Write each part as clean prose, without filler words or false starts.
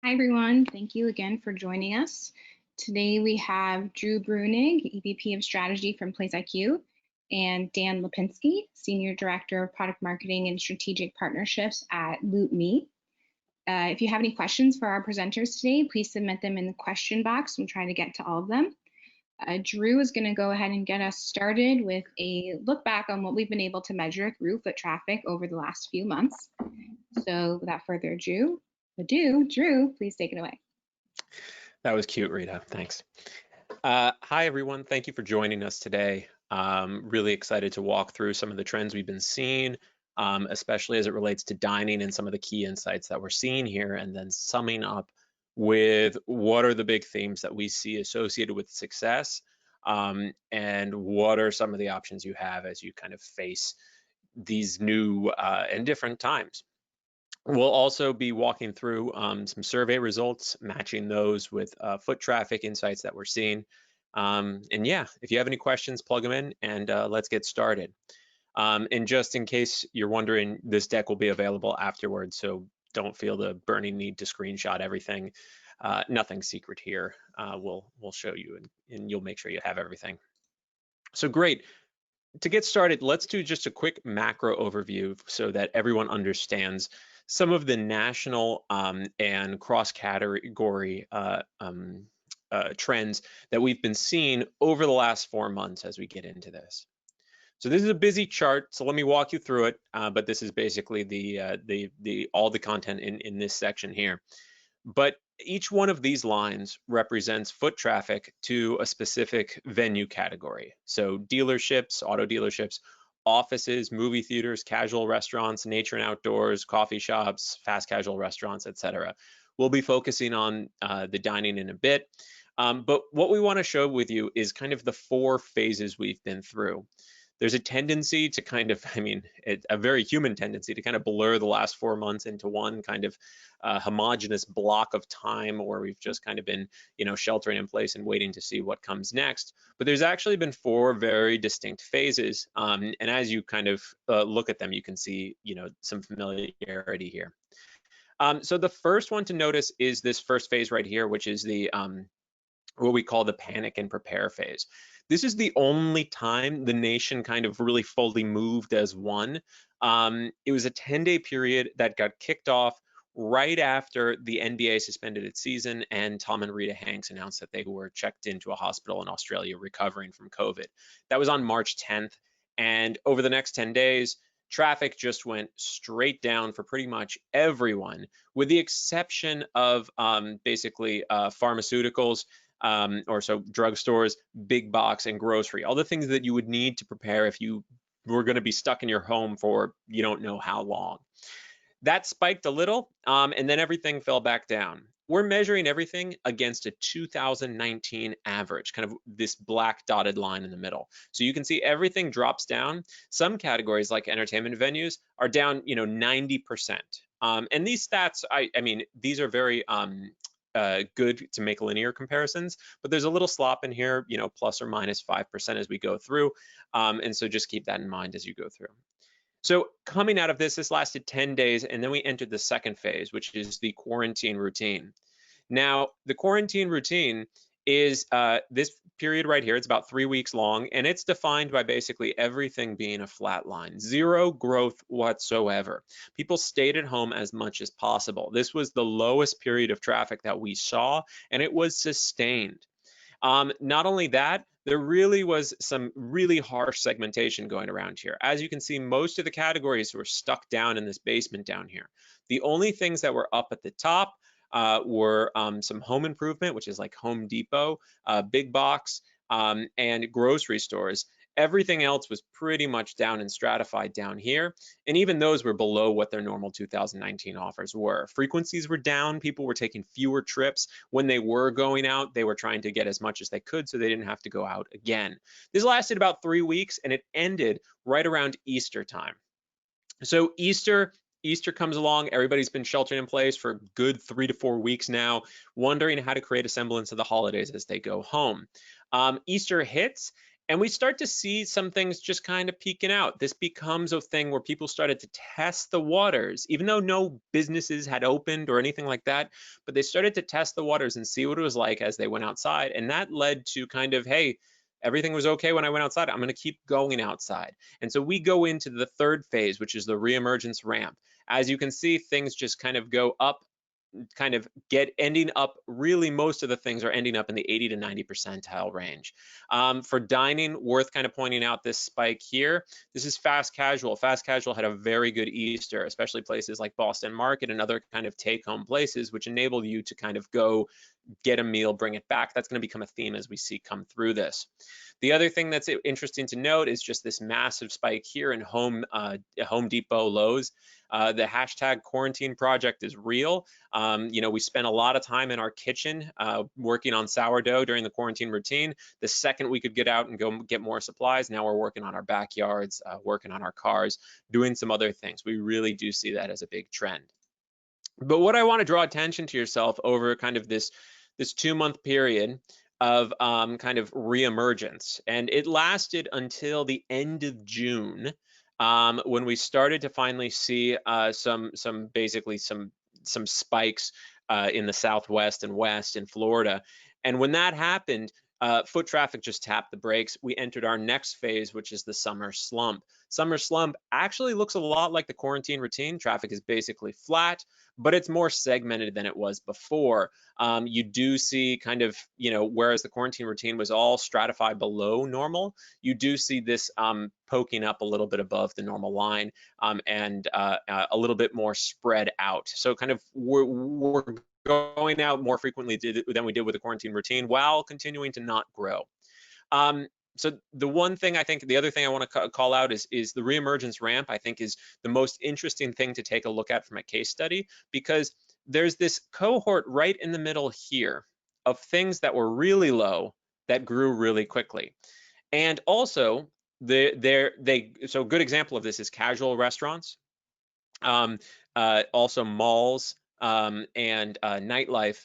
Hi, everyone. Thank you again for joining us. Today we have Drew Brunig, EVP of Strategy from PlaceIQ, and Dan Lipinski, Senior Director of Product Marketing and Strategic Partnerships at LoopMe. If you have any questions for our presenters today, please submit them in the question box. We'll try to get to all of them. Drew is going to go ahead and get us started with a look back on what we've been able to measure through foot traffic over the last few months. So without further ado, Drew, please take it away. That was cute, Rita. Thanks. Hi, everyone. Thank you for joining us today. Really excited to walk through some of the trends we've been seeing, especially as it relates to dining and some of the key insights that we're seeing here, and then summing up with what are the big themes that we see associated with success, and what are some of the options you have as you kind of face these new and different times. We'll also be walking through some survey results, matching those with foot traffic insights that we're seeing. And yeah, if you have any questions, plug them in and let's get started. And just in case you're wondering, this deck will be available afterwards, so don't feel the burning need to screenshot everything. Nothing secret here. We'll show you and you'll make sure you have everything. So great. To get started, let's do just a quick macro overview so that everyone understands some of the national and cross-category trends that we've been seeing over the last 4 months as we get into this. So this is a busy chart, so let me walk you through it, but this is basically all the content in this section here. But each one of these lines represents foot traffic to a specific venue category. So dealerships, auto dealerships, offices, movie theaters, casual restaurants, nature and outdoors, coffee shops, fast casual restaurants, etc. We'll be focusing on the dining in a bit. But what we want to show with you is kind of the 4 phases we've been through. There's a tendency to kind of, a very human tendency to kind of blur the last 4 months into one kind of homogenous block of time where we've just kind of been, sheltering in place and waiting to see what comes next. But there's actually been 4 very distinct phases. And as you kind of look at them, you can see, some familiarity here. So the first one to notice is this first phase right here, which is the what we call the panic and prepare phase. This is the only time the nation kind of really fully moved as one. It was a 10-day period that got kicked off right after the NBA suspended its season and Tom and Rita Hanks announced that they were checked into a hospital in Australia recovering from COVID. That was on March 10th. And over the next 10 days, traffic just went straight down for pretty much everyone, with the exception of basically pharmaceuticals, or so drugstores, big box, and grocery, all the things that you would need to prepare if you were going to be stuck in your home for you don't know how long. That spiked a little, and then everything fell back down. We're measuring everything against a 2019 average, kind of this black dotted line in the middle. So you can see everything drops down. Some categories like entertainment venues are down, 90%. And these stats, these are very good to make linear comparisons, but there's a little slop in here, plus or minus 5% as we go through. And so just keep that in mind as you go through. So coming out of this lasted 10 days, and then we entered the second phase, which is the quarantine routine. Now, the quarantine routine is this period right here. It's about 3 weeks long, and it's defined by basically everything being a flat line, 0 growth whatsoever. People stayed at home as much as possible. This was the lowest period of traffic that we saw, and it was sustained. Not only that, there really was some really harsh segmentation going around here. As you can see, most of the categories were stuck down in this basement down here. The only things that were up at the top were some home improvement, which is like Home Depot, big box, and grocery stores. Everything else was pretty much down and stratified down here. And even those were below what their normal 2019 offers were. Frequencies were down. People were taking fewer trips. When they were going out, they were trying to get as much as they could so they didn't have to go out again. This lasted about 3 weeks and it ended right around Easter time. So Easter comes along, everybody's been sheltering in place for a good 3 to 4 weeks now, wondering how to create a semblance of the holidays as they go home. Easter hits, And we start to see some things just kind of peeking out. This becomes a thing where people started to test the waters, even though no businesses had opened or anything like that, but they started to test the waters and see what it was like as they went outside. And that led to kind of, hey, everything was okay when I went outside. I'm going to keep going outside. And so we go into the third phase, which is the Reemergence Ramp. As you can see, things just kind of go up, kind of ending up, really most of the things are ending up in the 80 to 90 percentile range. For dining, worth kind of pointing out this spike here. This is fast casual. Fast casual had a very good Easter, especially places like Boston Market and other kind of take-home places, which enable you to kind of go get a meal, bring it back. That's going to become a theme as we see come through this. The other thing that's interesting to note is just this massive spike here in Home Depot, Lowe's. The hashtag quarantine project is real. We spent a lot of time in our kitchen working on sourdough during the quarantine routine. The second we could get out and go get more supplies, now we're working on our backyards, working on our cars, doing some other things. We really do see that as a big trend. But what I want to draw attention to yourself over kind of this 2-month period of kind of reemergence, and it lasted until the end of June, when we started to finally see some spikes in the Southwest and West in Florida. And when that happened, foot traffic just tapped the brakes. We entered our next phase, which is the summer slump. Summer slump actually looks a lot like the quarantine routine. Traffic is basically flat, but it's more segmented than it was before. You do see kind of, whereas the quarantine routine was all stratified below normal, you do see this poking up a little bit above the normal line, and a little bit more spread out. So kind of we're going out more frequently than we did with the quarantine routine while continuing to not grow. So the other thing I want to call out is the Reemergence Ramp. I think is the most interesting thing to take a look at from a case study, because there's this cohort right in the middle here of things that were really low that grew really quickly. And also, so a good example of this is casual restaurants, also malls, and nightlife.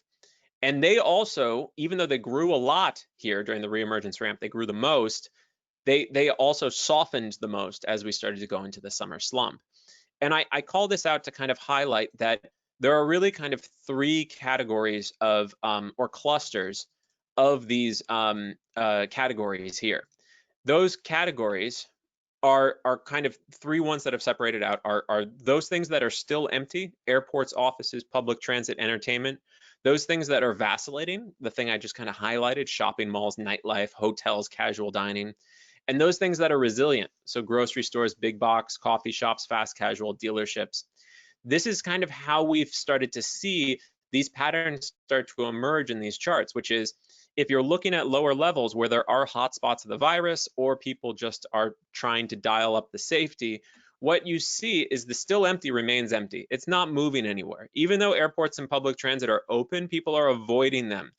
And they also, even though they grew a lot here during the Reemergence Ramp, they grew the most, they also softened the most as we started to go into the summer slump. And I call this out to kind of highlight that there are really kind of 3 categories of, or clusters of these categories here. Those categories are kind of 3 ones that have separated out are those things that are still empty: airports, offices, public transit, entertainment. Those things that are vacillating, the thing I just kind of highlighted: shopping malls, nightlife, hotels, casual dining. And those things that are resilient, so grocery stores, big box, coffee shops, fast casual, dealerships. This is kind of how we've started to see these patterns start to emerge in these charts, which is, if you're looking at lower levels where there are hotspots of the virus or people just are trying to dial up the safety, what you see is the still empty remains empty. It's not moving anywhere. Even though airports and public transit are open, people are avoiding them.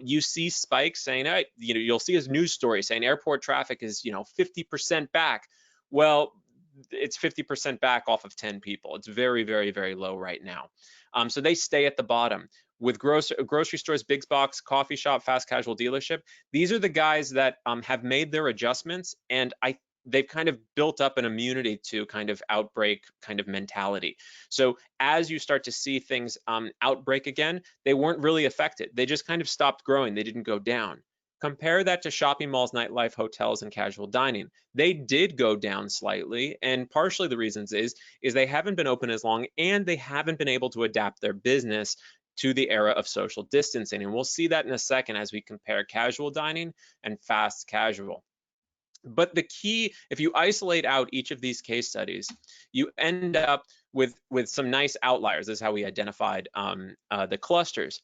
You see spikes saying, you'll see a news story saying airport traffic is 50% back. Well, it's 50% back off of 10 people. It's very, very, very low right now. So they stay at the bottom. With grocery stores, big box, coffee shop, fast casual, dealership, these are the guys that have made their adjustments, and they've kind of built up an immunity to kind of outbreak kind of mentality. So as you start to see things outbreak again, they weren't really affected. They just kind of stopped growing. They didn't go down. Compare that to shopping malls, nightlife, hotels, and casual dining. They did go down slightly, and partially the reasons is they haven't been open as long, and they haven't been able to adapt their business to the era of social distancing. And we'll see that in a second as we compare casual dining and fast casual. But the key, if you isolate out each of these case studies, you end up with some nice outliers. This is how we identified the clusters.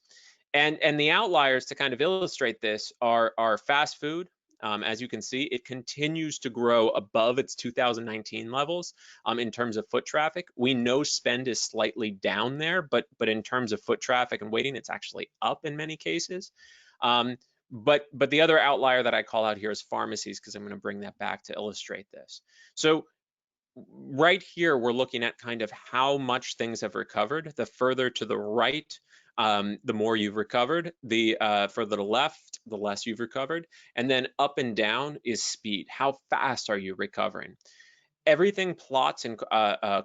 And the outliers, to kind of illustrate this, are fast food. As you can see, it continues to grow above its 2019 levels in terms of foot traffic. We know spend is slightly down there, but in terms of foot traffic and waiting, it's actually up in many cases. But the other outlier that I call out here is pharmacies, because I'm going to bring that back to illustrate this. So right here, we're looking at kind of how much things have recovered. The further to the right, the more you've recovered. The further to the left, the less you've recovered. And then up and down is speed. How fast are you recovering? Everything plots and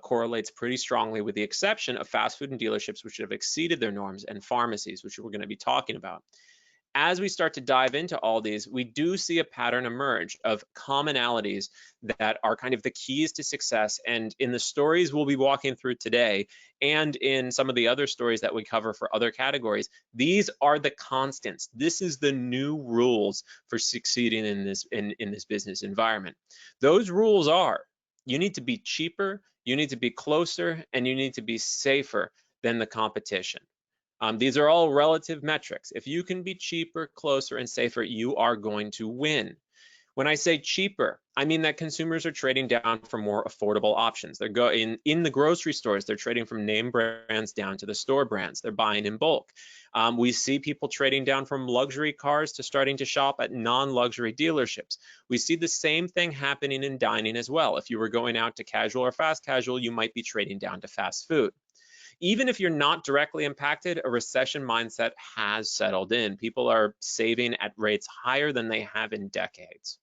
correlates pretty strongly, with the exception of fast food and dealerships, which have exceeded their norms, and pharmacies, which we're going to be talking about. As we start to dive into all these, we do see a pattern emerge of commonalities that are kind of the keys to success. And in the stories we'll be walking through today, and in some of the other stories that we cover for other categories, these are the constants. This is the new rules for succeeding in this business environment. Those rules are: you need to be cheaper, you need to be closer, and you need to be safer than the competition. These are all relative metrics. If you can be cheaper, closer, and safer, you are going to win. When I say cheaper, I mean that consumers are trading down for more affordable options. They're going in the grocery stores, they're trading from name brands down to the store brands. They're buying in bulk. We see people trading down from luxury cars to starting to shop at non-luxury dealerships. We see the same thing happening in dining as well. If you were going out to casual or fast casual, you might be trading down to fast food. Even if you're not directly impacted, a recession mindset has settled in. People are saving at rates higher than they have in decades.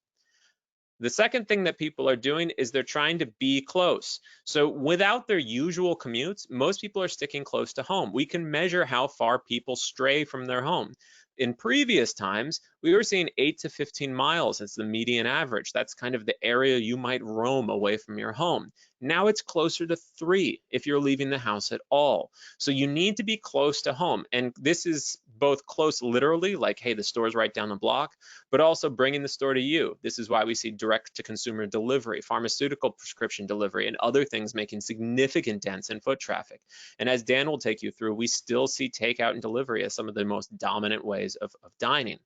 The second thing that people are doing is they're trying to be close. So without their usual commutes, most people are sticking close to home. We can measure how far people stray from their home. In previous times, we were seeing 8 to 15 miles as the median average. That's kind of the area you might roam away from your home. Now it's closer to 3 if you're leaving the house at all. So you need to be close to home. And this is both close literally, like, hey, the store's right down the block, but also bringing the store to you. This is why we see direct to consumer delivery, pharmaceutical prescription delivery, and other things making significant dents in foot traffic. And as Dan will take you through, we still see takeout and delivery as some of the most dominant ways of dining.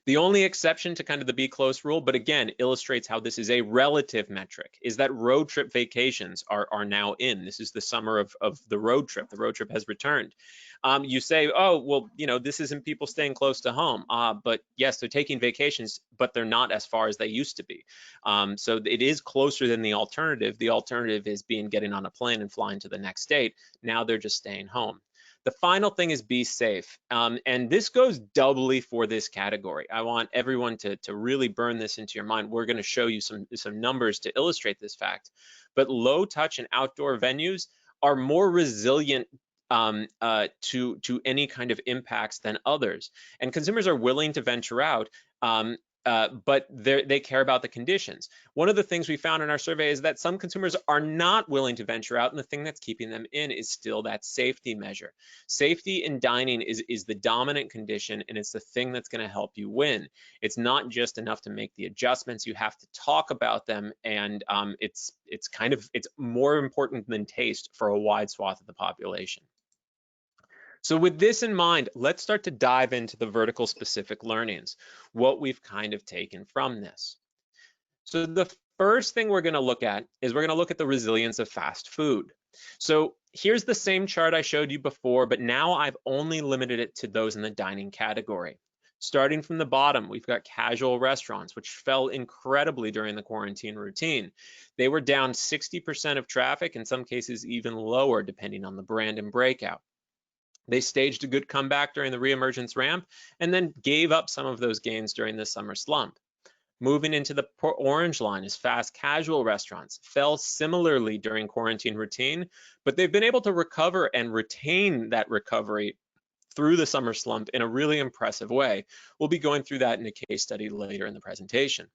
The only exception to kind of the be close rule, but again, illustrates how this is a relative metric, is that road trip vacations are now in. This is the summer of the road trip. The road trip has returned. You say, oh, well, this isn't people staying close to home. But yes, they're taking vacations, but they're not as far as they used to be. So it is closer than the alternative. The alternative is getting on a plane and flying to the next state. Now they're just staying home. The final thing is be safe. And this goes doubly for this category. I want everyone to really burn this into your mind. We're going to show you some numbers to illustrate this fact. But low touch and outdoor venues are more resilient to any kind of impacts than others. And consumers are willing to venture out, but they care about the conditions. One of the things we found in our survey is that some consumers are not willing to venture out, and the thing that's keeping them in is still that safety measure. Safety in dining is the dominant condition, and it's the thing that's going to help you win. It's not just enough to make the adjustments. You have to talk about them, and it's more important than taste for a wide swath of the population. So with this in mind, let's start to dive into the vertical specific learnings, what we've kind of taken from this. So the first thing we're going to look at is we're going to look at the resilience of fast food. So here's the same chart I showed you before, but now I've only limited it to those in the dining category. Starting from the bottom, we've got casual restaurants, which fell incredibly during the quarantine routine. They were down 60% of traffic, in some cases even lower, depending on the brand and breakout. They staged a good comeback during the Reemergence Ramp and then gave up some of those gains during the summer slump. Moving into the orange line is fast casual restaurants, fell similarly during quarantine routine, but they've been able to recover and retain that recovery through the summer slump in a really impressive way. We'll be going through that in a case study later in the presentation.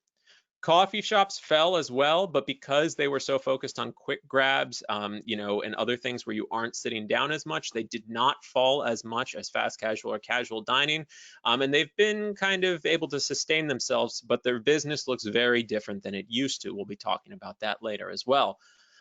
Coffee shops fell as well, but because they were so focused on quick grabs, and other things where you aren't sitting down as much, they did not fall as much as fast casual or casual dining. And they've been kind of able to sustain themselves, but their business looks very different than it used to. We'll be talking about that later as well.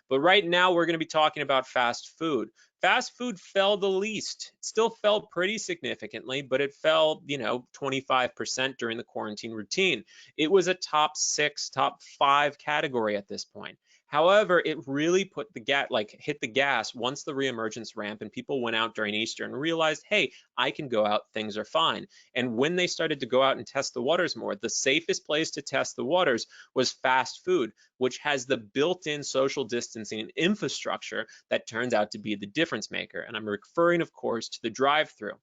But right now, we're going to be talking about fast food. Fast food fell the least. It still fell pretty significantly, but it fell, 25% during the quarantine routine. It was a top 6, top 5 category at this point. However, it really hit the gas once the Reemergence Ramp and people went out during Easter and realized, hey, I can go out, things are fine. And when they started to go out and test the waters more, the safest place to test the waters was fast food, which has the built-in social distancing infrastructure that turns out to be the difference maker. And I'm referring, of course, to the drive-through.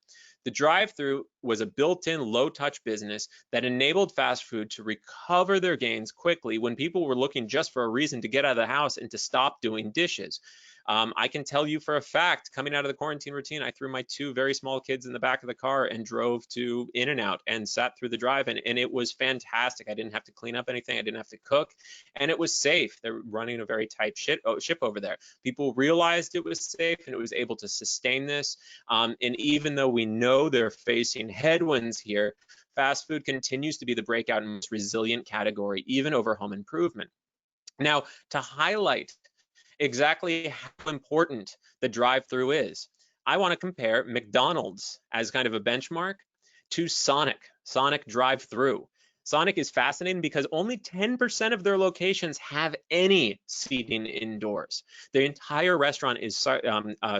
The drive-through was a built-in low-touch business that enabled fast food to recover their gains quickly when people were looking just for a reason to get out of the house and to stop doing dishes. I can tell you for a fact, coming out of the quarantine routine, I threw my 2 very small kids in the back of the car and drove to In-N-Out and sat through the drive-in, and it was fantastic. I didn't have to clean up anything. I didn't have to cook, and it was safe. They're running a very tight ship over there. People realized it was safe, and it was able to sustain this. And even though we know they're facing headwinds here, fast food continues to be the breakout and most resilient category, even over home improvement. Now, to highlight exactly how important the drive-through is, I want to compare McDonald's as kind of a benchmark to Sonic drive-through. Sonic is fascinating because only 10% of their locations have any seating indoors. The entire restaurant is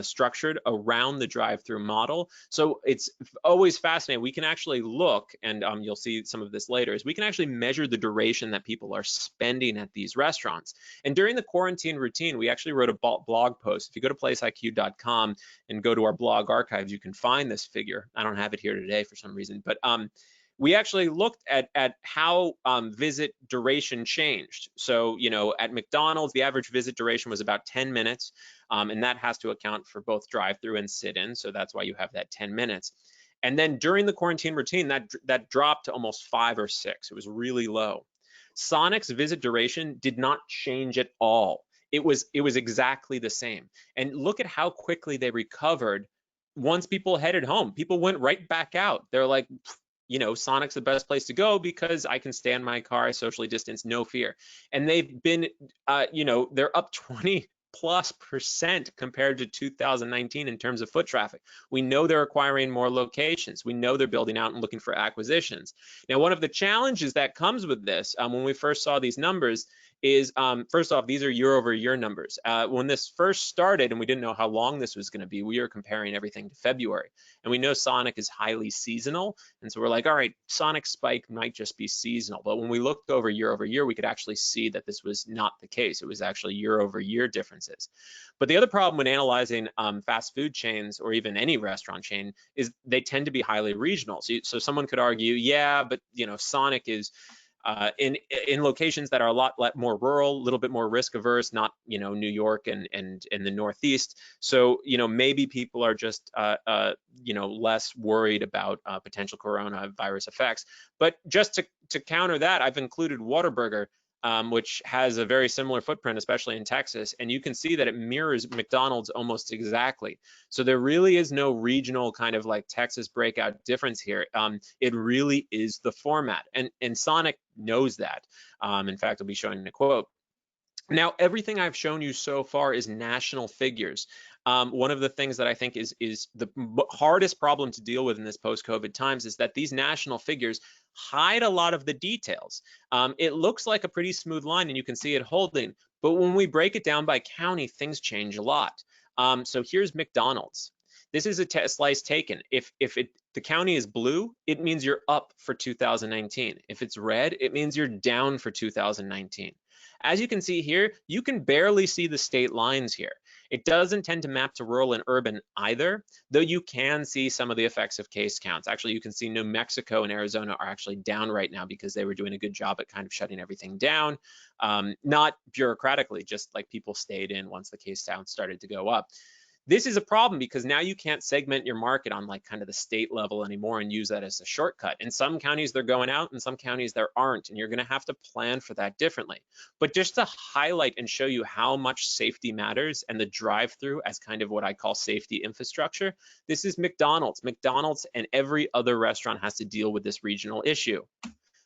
structured around the drive-through model. So it's always fascinating. We can actually look, and you'll see some of this later, is we can actually measure the duration that people are spending at these restaurants. And during the quarantine routine, we actually wrote a blog post. If you go to placeiq.com and go to our blog archives, you can find this figure. I don't have it here today for some reason, but we actually looked at how visit duration changed. So, at McDonald's, the average visit duration was about 10 minutes, and that has to account for both drive-through and sit-in. So that's why you have that 10 minutes. And then during the quarantine routine, that dropped to almost 5 or 6. It was really low. Sonic's visit duration did not change at all. It was exactly the same. And look at how quickly they recovered once people headed home. People went right back out. They're like, Sonic's the best place to go because I can stay in my car, I socially distance, no fear. And they've been, they're up 20+% compared to 2019 in terms of foot traffic. We know they're acquiring more locations. We know they're building out and looking for acquisitions. Now, one of the challenges that comes with this, when we first saw these numbers, is first off, these are year-over-year numbers. When this first started and we didn't know how long this was going to be, we were comparing everything to February. And we know Sonic is highly seasonal. And so we're like, all right, Sonic spike might just be seasonal. But when we looked year over year, we could actually see that this was not the case. It was actually year-over-year differences. But the other problem when analyzing fast food chains or even any restaurant chain is they tend to be highly regional. So someone could argue, yeah, but Sonic is in locations that are a lot more rural, a little bit more risk averse, not New York and in the Northeast. So maybe people are just less worried about potential coronavirus effects. But just to counter that, I've included Whataburger, which has a very similar footprint, especially in Texas, and you can see that it mirrors McDonald's almost exactly. So there really is no regional kind of like Texas breakout difference here. It really is the format, and Sonic knows that. In fact, I'll be showing a quote. Now, everything I've shown you so far is national figures. One of the things that I think is the hardest problem to deal with in this post-COVID times is that these national figures hide a lot of the details. It looks like a pretty smooth line and you can see it holding, but when we break it down by county, things change a lot. So here's McDonald's. This is a slice taken. If the county is blue, it means you're up for 2019. If it's red, it means you're down for 2019. As you can see here, you can barely see the state lines here. It doesn't tend to map to rural and urban either, though you can see some of the effects of case counts. Actually, you can see New Mexico and Arizona are actually down right now because they were doing a good job at kind of shutting everything down, not bureaucratically, just like people stayed in once the case counts started to go up. This is a problem because now you can't segment your market on like kind of the state level anymore and use that as a shortcut. In some counties, they're going out, in some counties there aren't, and you're going to have to plan for that differently. But just to highlight and show you how much safety matters and the drive-through as kind of what I call safety infrastructure, this is McDonald's. McDonald's and every other restaurant has to deal with this regional issue.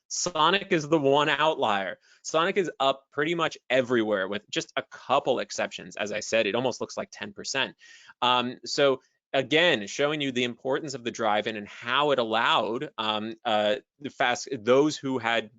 Sonic is the one outlier. Sonic is up pretty much everywhere with just a couple exceptions. As I said, it almost looks like 10%. So again, showing you the importance of the drive-in and how it allowed those who had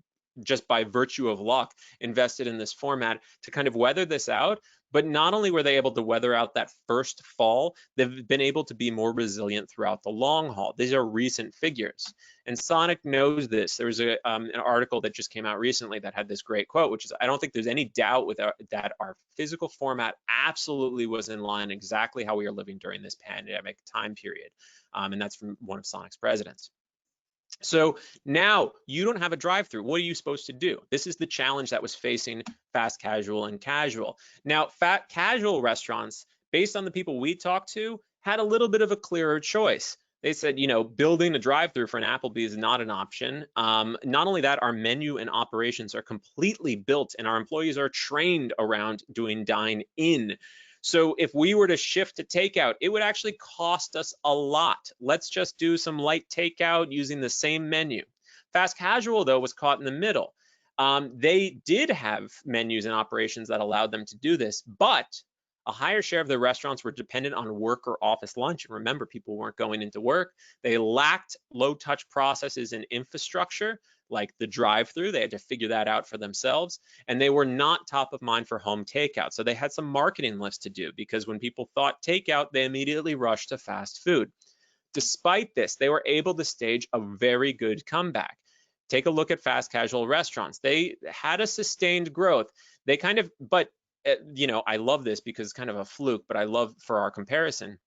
just by virtue of luck, invested in this format to kind of weather this out. But not only were they able to weather out that first fall, they've been able to be more resilient throughout the long haul. These are recent figures. And Sonic knows this. There was an article that just came out recently that had this great quote, which is, I don't think there's any doubt that our physical format absolutely was in line exactly how we are living during this pandemic time period. And that's from one of Sonic's presidents. So now you don't have a drive-through. What are you supposed to do? This is the challenge that was facing fast casual and casual. Now, casual restaurants, based on the people we talked to, had a little bit of a clearer choice. They said, you know, building a drive-through for an Applebee's is not an option. Not only that, our menu and operations are completely built and our employees are trained around doing dine-in. So if we were to shift to takeout, it would actually cost us a lot. Let's just do some light takeout using the same menu. Fast casual, though, was caught in the middle. They did have menus and operations that allowed them to do this, but a higher share of their restaurants were dependent on work or office lunch. And remember, people weren't going into work. They lacked low-touch processes and infrastructure, like the drive-through. They had to figure that out for themselves. And they were not top of mind for home takeout. So they had some marketing lifts to do, because when people thought takeout, they immediately rushed to fast food. Despite this, they were able to stage a very good comeback. Take a look at fast casual restaurants. They had a sustained growth. They kind of, but you know, I love this because it's kind of a fluke, but I love for our comparison.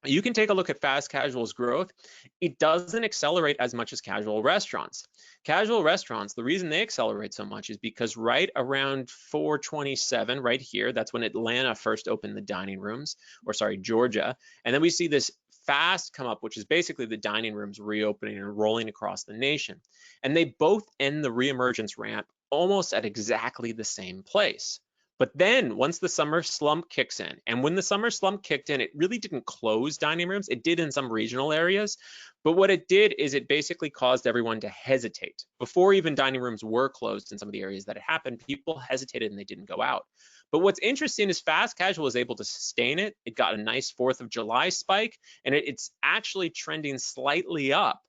You can take a look at fast casual's growth. It doesn't accelerate as much as casual restaurants. Casual restaurants, the reason they accelerate so much is because right around 427, right here, that's when Atlanta first opened the dining rooms, or sorry, Georgia. And then we see this fast come up, which is basically the dining rooms reopening and rolling across the nation. And they both end the Reemergence Ramp almost at exactly the same place. But then once the summer slump kicks in, and when the summer slump kicked in, it really didn't close dining rooms. It did in some regional areas. But what it did is it basically caused everyone to hesitate. Before even dining rooms were closed in some of the areas that it happened, people hesitated and they didn't go out. But what's interesting is fast casual was able to sustain it. It got a nice 4th of July spike, and it's actually trending slightly up.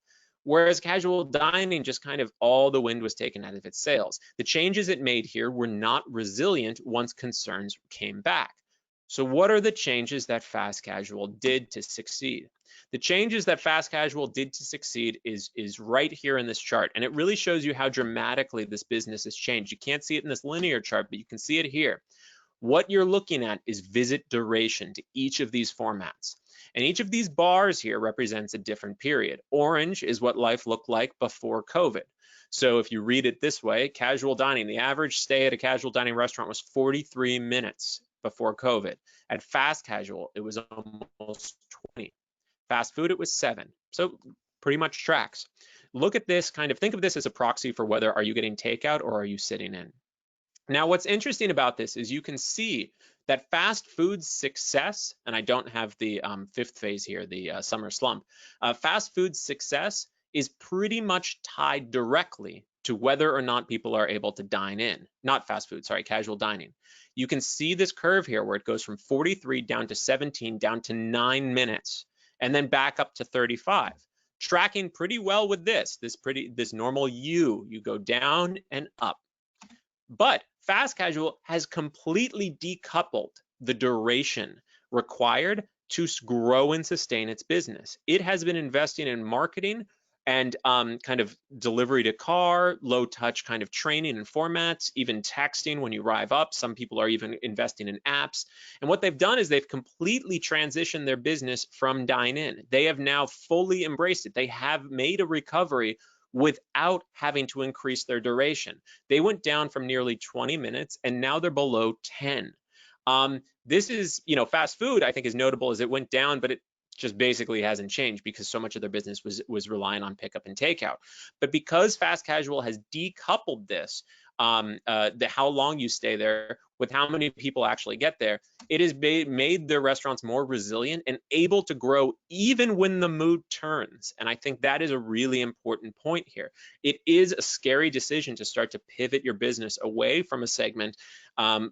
Whereas casual dining, just kind of all the wind was taken out of its sails. The changes it made here were not resilient once concerns came back. So what are the changes that fast casual did to succeed? The changes that fast casual did to succeed is right here in this chart. And it really shows you how dramatically this business has changed. You can't see it in this linear chart, but you can see it here. What you're looking at is visit duration to each of these formats. And each of these bars here represents a different period. Orange is what life looked like before COVID. So if you read it this way, casual dining, the average stay at a casual dining restaurant was 43 minutes before COVID. At fast casual, it was almost 20. Fast food, it was 7. So pretty much tracks. Look at this, kind of think of this as a proxy for whether are you getting takeout or are you sitting in. Now, what's interesting about this is you can see that fast food's success, and I don't have the 5th phase here, the summer slump, fast food's success is pretty much tied directly to whether or not people are able to dine in. Not fast food, sorry, casual dining. You can see this curve here where it goes from 43 down to 17, down to 9 minutes, and then back up to 35. Tracking pretty well with this normal U. You go down and up. But fast casual has completely decoupled the duration required to grow and sustain its business. It has been investing in marketing and kind of delivery to car, low touch kind of training and formats, even texting when you arrive up. Some people are even investing in apps. And what they've done is they've completely transitioned their business from dine in. They have now fully embraced it. They have made a recovery without having to increase their duration. They went down from nearly 20 minutes and now they're below 10. This is, you know, fast food, I think, is notable as it went down, but it just basically hasn't changed because so much of their business was relying on pickup and takeout. But because fast casual has decoupled this, how long you stay there with how many people actually get there, it has made their restaurants more resilient and able to grow even when the mood turns. And I think that is a really important point here. It is a scary decision to start to pivot your business away from a segment,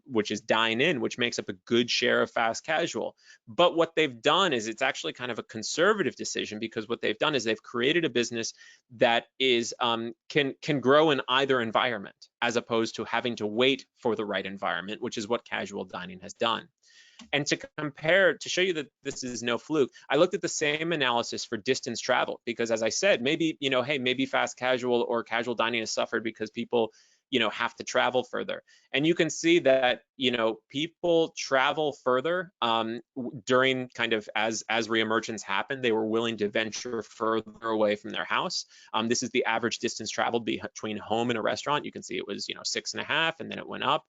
which is dine-in, which makes up a good share of fast casual. But what they've done is it's actually kind of a conservative decision, because what they've done is they've created a business that is can grow in either environment, as opposed to having to wait for the right environment, which is what casual dining has done. And to compare, to show you that this is no fluke, I looked at the same analysis for distance travel, because as I said, maybe, hey, maybe fast casual or casual dining has suffered because people, have to travel further. And you can see that, people travel further during kind of as reemergence happened, they were willing to venture further away from their house. This is the average distance traveled between home and a restaurant. You can see it was, 6.5, and then it went up.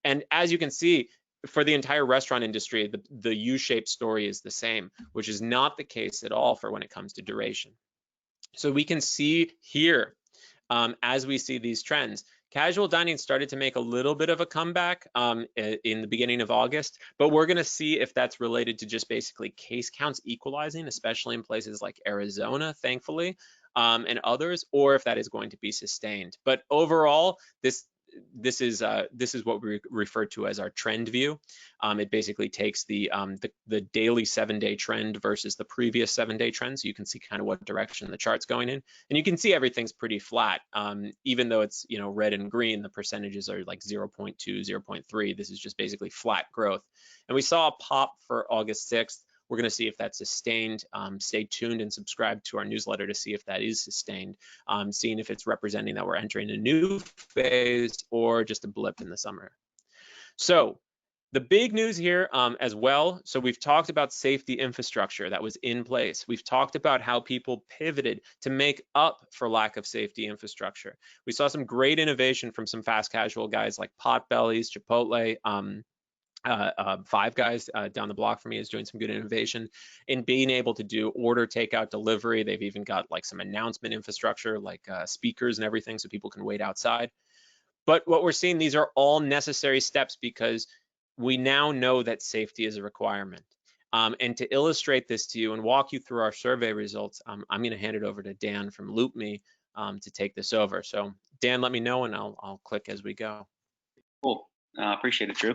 And as you can see, for the entire restaurant industry, the U-shaped story is the same, which is not the case at all for when it comes to duration. So we can see here, as we see these trends, casual dining started to make a little bit of a comeback in the beginning of August, but we're going to see if that's related to just basically case counts equalizing, especially in places like Arizona, thankfully, and others, or if that is going to be sustained. But overall, this is what we refer to as our trend view. It basically takes the daily 7-day trend versus the previous 7-day trend, so you can see kind of what direction the chart's going in, and you can see everything's pretty flat. Even though it's red and green, the percentages are like 0.2, 0.3. This is just basically flat growth, and we saw a pop for August 6th. We're going to see if that's sustained. Stay tuned and subscribe to our newsletter to see if that is sustained, seeing if it's representing that we're entering a new phase or just a blip in the summer. So the big news here as well, so we've talked about safety infrastructure that was in place. We've talked about how people pivoted to make up for lack of safety infrastructure. We saw some great innovation from some fast casual guys like Potbelly's, Chipotle, Five Guys down the block from me is doing some good innovation in being able to do order, takeout, delivery. They've even got like some announcement infrastructure, like speakers and everything, so people can wait outside. But what we're seeing, these are all necessary steps because we now know that safety is a requirement. And to illustrate this to you and walk you through our survey results, I'm going to hand it over to Dan from LoopMe to take this over. So Dan, let me know and I'll click as we go. Cool. Appreciate it, Drew.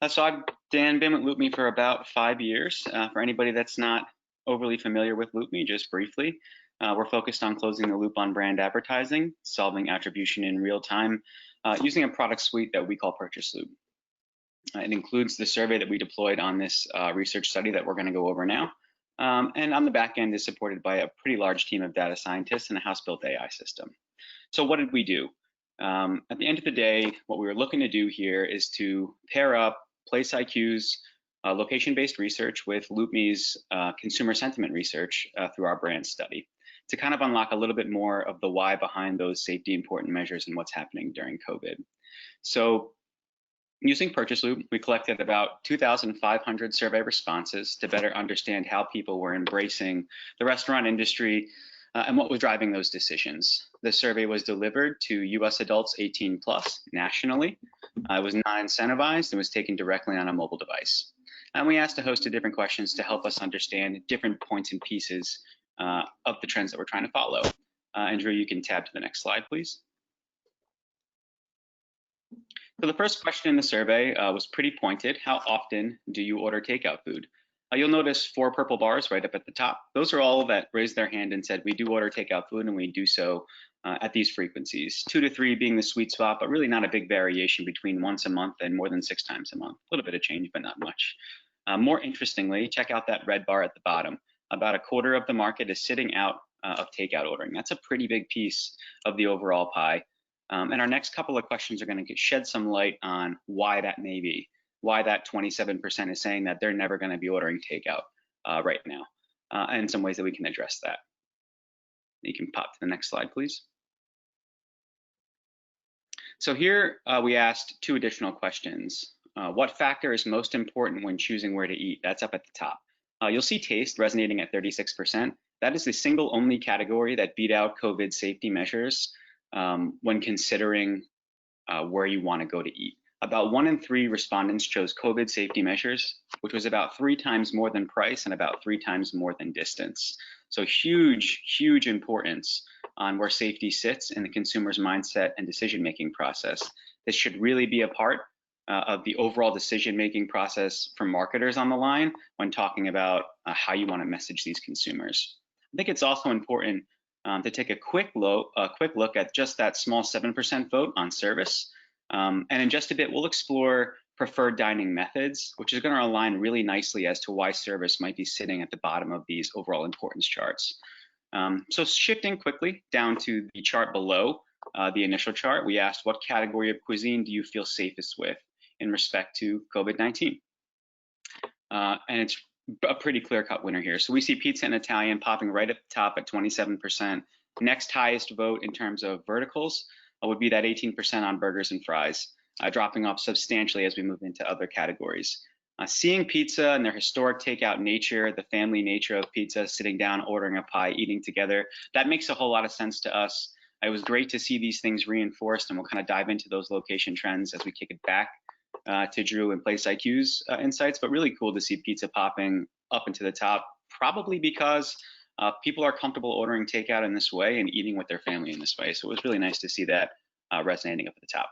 So I've been with LoopMe for about 5 years. For anybody that's not overly familiar with LoopMe, just briefly, we're focused on closing the loop on brand advertising, solving attribution in real time, using a product suite that we call Purchase Loop. It includes the survey that we deployed on this research study that we're going to go over now. And on the back end is supported by a pretty large team of data scientists and a house-built AI system. So what did we do? At the end of the day, what we were looking to do here is to pair up PlaceIQ's location-based research with LoopMe's consumer sentiment research through our brand study to kind of unlock a little bit more of the why behind those safety important measures and what's happening during COVID. So using Purchase Loop, we collected about 2,500 survey responses to better understand how people were embracing the restaurant industry and what was driving those decisions. The survey was delivered to US adults 18 plus nationally. It was not incentivized and was taken directly on a mobile device. And we asked a host of different questions to help us understand different points and pieces of the trends that we're trying to follow. And Drew, you can tab to the next slide, please. So the first question in the survey was pretty pointed. How often do you order takeout food? You'll notice 4 purple bars right up at the top. Those are all that raised their hand and said, we do order takeout food and we do so at these frequencies. 2 to 3 being the sweet spot, but really not a big variation between once a month and more than 6 times a month. A little bit of change, but not much. More interestingly, check out that red bar at the bottom. About a quarter of the market is sitting out of takeout ordering. That's a pretty big piece of the overall pie. And our next couple of questions are going to shed some light on why that may be. Why that 27% is saying that they're never going to be ordering takeout right now, and some ways that we can address that. You can pop to the next slide, please. So here we asked 2 additional questions. What factor is most important when choosing where to eat? That's up at the top. You'll see taste resonating at 36%. That is the single only category that beat out COVID safety measures when considering where you want to go to eat. about 1 in 3 respondents chose COVID safety measures, which was about 3 times more than price and about 3 times more than distance. So huge, huge importance on where safety sits in the consumer's mindset and decision-making process. This should really be a part of the overall decision-making process for marketers on the line when talking about how you want to message these consumers. I think it's also important to take a quick look at just that small 7% vote on service. And in just a bit, we'll explore preferred dining methods, which is going to align really nicely as to why service might be sitting at the bottom of these overall importance charts. So shifting quickly down to the chart below the initial chart, we asked what category of cuisine do you feel safest with in respect to COVID-19? And it's a pretty clear-cut winner here. So we see pizza and Italian popping right at the top at 27%. Next highest vote in terms of verticals would be that 18% on burgers and fries, dropping off substantially as we move into other categories. Seeing pizza and their historic takeout nature, the family nature of pizza, sitting down, ordering a pie, eating together, that makes a whole lot of sense to us. It was great to see these things reinforced, and we'll kind of dive into those location trends as we kick it back to Drew and Place IQ's insights, but really cool to see pizza popping up into the top, probably because people are comfortable ordering takeout in this way and eating with their family in this way. So it was really nice to see that resonating up at the top.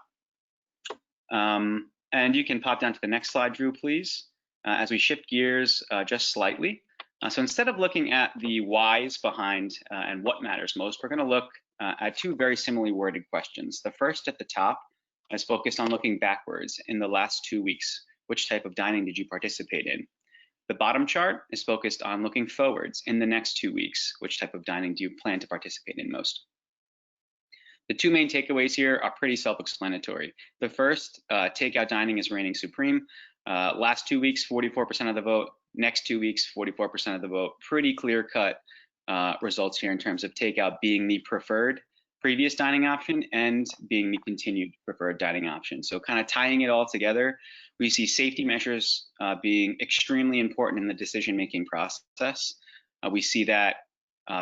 And you can pop down to the next slide, Drew, please, as we shift gears just slightly. So instead of looking at the whys behind and what matters most, we're going to look at 2 very similarly worded questions. The first at the top is focused on looking backwards in the last 2 weeks. Which type of dining did you participate in? The bottom chart is focused on looking forwards in the next 2 weeks. Which type of dining do you plan to participate in most? The 2 main takeaways here are pretty self-explanatory. The first, takeout dining is reigning supreme. Last 2 weeks, 44% of the vote. Next 2 weeks, 44% of the vote. Pretty clear-cut results here in terms of takeout being the preferred previous dining option and being the continued preferred dining option. So kind of tying it all together, we see safety measures being extremely important in the decision-making process. We see that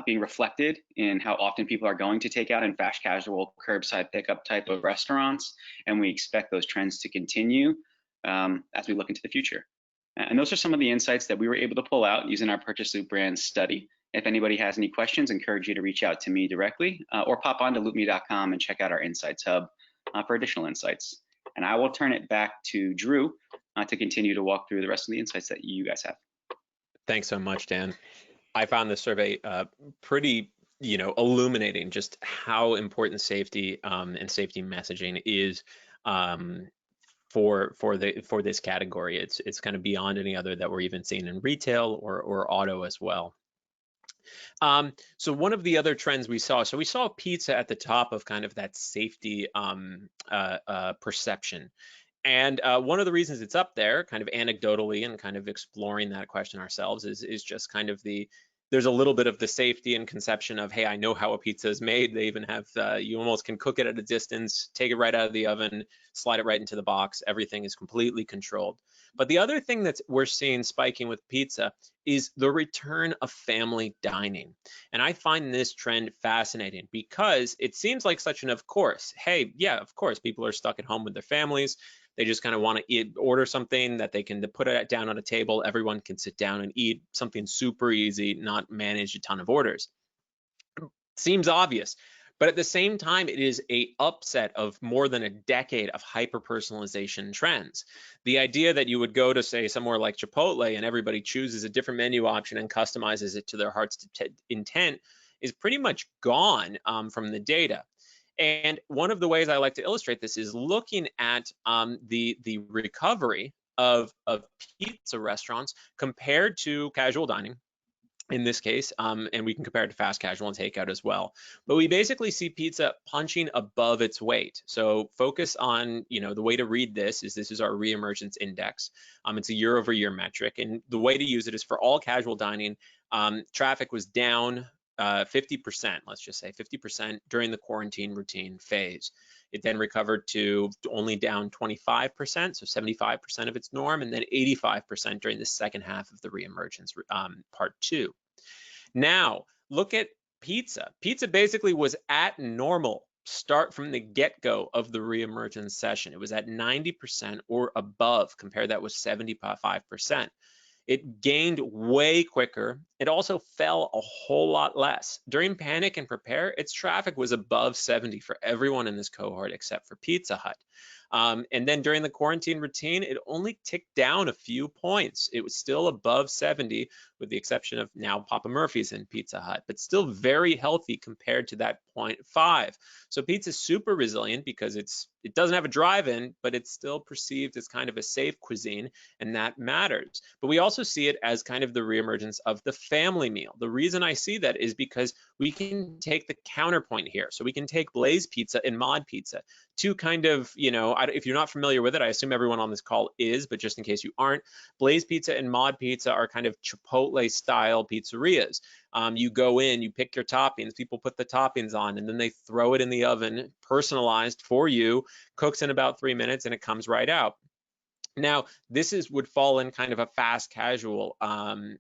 being reflected in how often people are going to take out in fast casual, curbside pickup type of restaurants, and we expect those trends to continue as we look into the future. And those are some of the insights that we were able to pull out using our Purchase Loop brand study. If anybody has any questions, I encourage you to reach out to me directly or pop on to loopme.com and check out our Insights Hub for additional insights. And I will turn it back to Drew to continue to walk through the rest of the insights that you guys have. Thanks so much, Dan. I found this survey pretty, illuminating just how important safety and safety messaging is for this category. It's kind of beyond any other that we're even seeing in retail or auto as well. So one of the other trends we saw pizza at the top of kind of that safety perception. And one of the reasons it's up there, kind of anecdotally and kind of exploring that question ourselves, is just kind of there's a little bit of the safety and conception of, hey, I know how a pizza is made. They even have, you almost can cook it at a distance, take it right out of the oven, slide it right into the box. Everything is completely controlled. But the other thing that we're seeing spiking with pizza is the return of family dining. And I find this trend fascinating because it seems like such an of course. Hey, yeah, of course, people are stuck at home with their families. They just kind of want to order something that they can put it down on a table. Everyone can sit down and eat something super easy, not manage a ton of orders. Seems obvious. But at the same time, it is an upset of more than a decade of hyper-personalization trends. The idea that you would go to, say, somewhere like Chipotle and everybody chooses a different menu option and customizes it to their heart's intent is pretty much gone from the data. And one of the ways I like to illustrate this is looking at the recovery of pizza restaurants compared to casual dining. In this case, and we can compare it to fast casual and takeout as well. But we basically see pizza punching above its weight. So focus on, the way to read this is our Re-Emergence Index. It's a year-over-year metric, and the way to use it is for all casual dining. Traffic was down 50%, let's just say 50% during the quarantine routine phase. It then recovered to only down 25%, so 75% of its norm, and then 85% during the second half of the Re-Emergence part 2. Now, look at pizza. Pizza basically was at normal start from the get-go of the re-emergence session. It was at 90% or above. Compare that with 75%. It gained way quicker. It also fell a whole lot less. During Panic and Prepare, its traffic was above 70 for everyone in this cohort except for Pizza Hut. And then during the quarantine routine, it only ticked down a few points. It was still above 70, with the exception of now Papa Murphy's and Pizza Hut, but still very healthy compared to that 0.5. So pizza's super resilient because it doesn't have a drive-in, but it's still perceived as kind of a safe cuisine, and that matters. But we also see it as kind of the reemergence of the family meal. The reason I see that is because we can take the counterpoint here. So we can take Blaze Pizza and Mod Pizza, two kind of, if you're not familiar with it, I assume everyone on this call is, but just in case you aren't, Blaze Pizza and Mod Pizza are kind of Chipotle style pizzerias. You go in, you pick your toppings, people put the toppings on, and then they throw it in the oven, personalized for you, cooks in about 3 minutes, and it comes right out. Now, this would fall in kind of a fast casual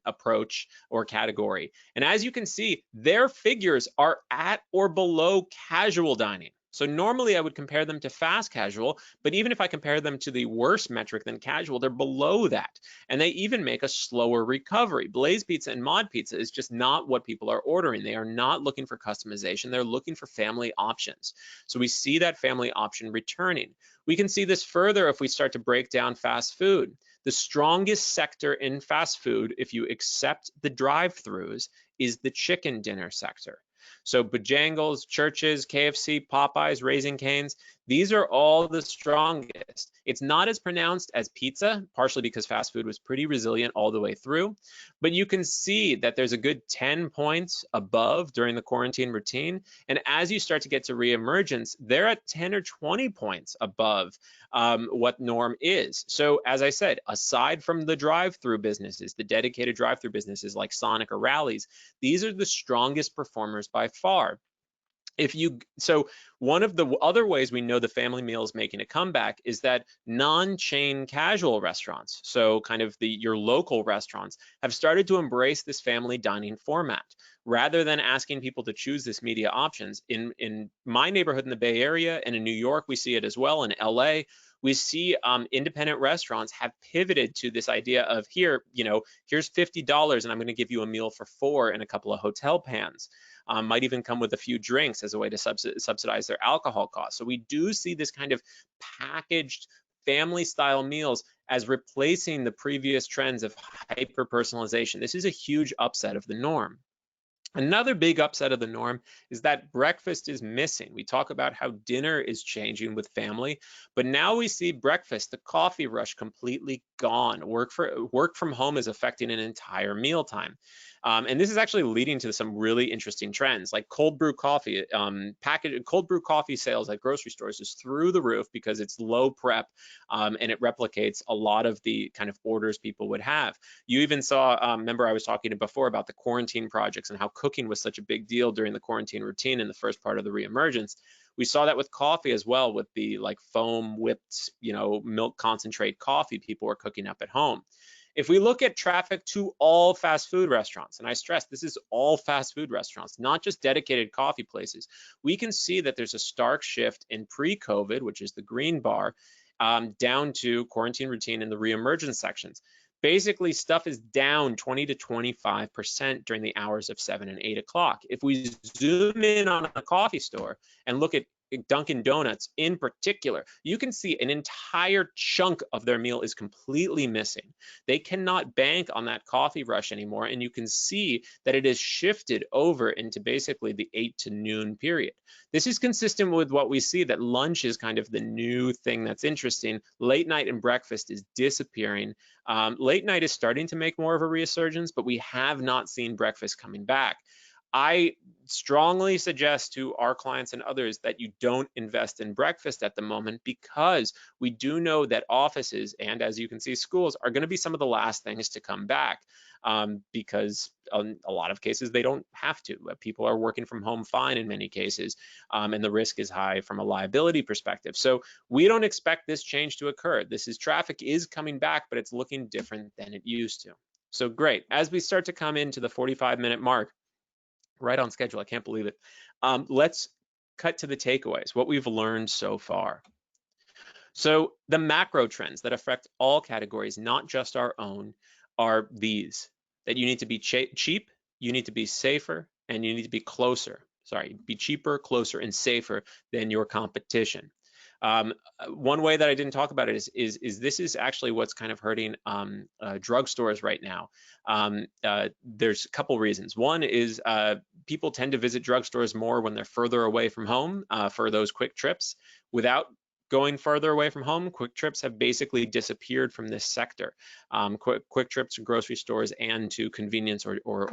approach or category. And as you can see, their figures are at or below casual dining. So normally I would compare them to fast casual, but even if I compare them to the worst metric than casual, they're below that. And they even make a slower recovery. Blaze Pizza and Mod Pizza is just not what people are ordering. They are not looking for customization. They're looking for family options. So we see that family option returning. We can see this further if we start to break down fast food. The strongest sector in fast food, if you accept the drive-throughs, is the chicken dinner sector. So Bojangles, Church's, KFC, Popeyes, Raising Cane's, these are all the strongest. It's not as pronounced as pizza, partially because fast food was pretty resilient all the way through, but you can see that there's a good 10 points above during the quarantine routine. And as you start to get to reemergence, they're at 10 or 20 points above what norm is. So as I said, aside from the drive-through businesses, the dedicated drive-through businesses like Sonic or Rally's, these are the strongest performers by far. So one of the other ways we know the family meal is making a comeback is that non-chain casual restaurants, so kind of your local restaurants, have started to embrace this family dining format. Rather than asking people to choose this media options, in my neighborhood in the Bay Area and in New York, we see it as well, in LA, we see independent restaurants have pivoted to this idea of here's $50 and I'm going to give you a meal for 4 and a couple of hotel pans. Might even come with a few drinks as a way to subsidize their alcohol costs. So we do see this kind of packaged family style meals as replacing the previous trends of hyper personalization. This is a huge upset of the norm. Another big upset of the norm is that breakfast is missing. We talk about how dinner is changing with family, but now we see breakfast, the coffee rush, completely gone. Work from home is affecting an entire mealtime. And this is actually leading to some really interesting trends, like cold brew coffee. Cold brew coffee sales at grocery stores is through the roof because it's low prep and it replicates a lot of the kind of orders people would have. You even saw, remember I was talking before about the quarantine projects and how cooking was such a big deal during the quarantine routine in the first part of the re-emergence. We saw that with coffee as well, with the like foam whipped, milk concentrate coffee people were cooking up at home. If we look at traffic to all fast food restaurants, and I stress this is all fast food restaurants, not just dedicated coffee places, we can see that there's a stark shift in pre-COVID, which is the green bar, down to quarantine routine in the re-emergence sections. Basically, stuff is down 20 to 25% during the hours of 7 and 8 o'clock. If we zoom in on a coffee store and look at Dunkin' Donuts in particular, you can see an entire chunk of their meal is completely missing. They cannot bank on that coffee rush anymore, and you can see that it has shifted over into basically the 8 to noon period. This is consistent with what we see, that lunch is kind of the new thing that's interesting. Late night and breakfast is disappearing. Late night is starting to make more of a resurgence, but we have not seen breakfast coming back. I strongly suggest to our clients and others that you don't invest in breakfast at the moment, because we do know that offices and, as you can see, schools are going to be some of the last things to come back, because in a lot of cases they don't have to. People are working from home fine in many cases, and the risk is high from a liability perspective. So we don't expect this change to occur. Traffic is coming back, but it's looking different than it used to. So great. As we start to come into the 45-minute mark, right on schedule, I can't believe it. Let's cut to the takeaways, what we've learned so far. So the macro trends that affect all categories, not just our own, are these: that you need to be cheap, you need to be safer, and you need to be closer. Sorry, be cheaper, closer, and safer than your competition. One way that I didn't talk about it is this is actually what's kind of hurting drugstores right now. There's a couple reasons. One is people tend to visit drugstores more when they're further away from home for those quick trips. Without going further away from home, quick trips have basically disappeared from this sector. Quick trips to grocery stores and to convenience or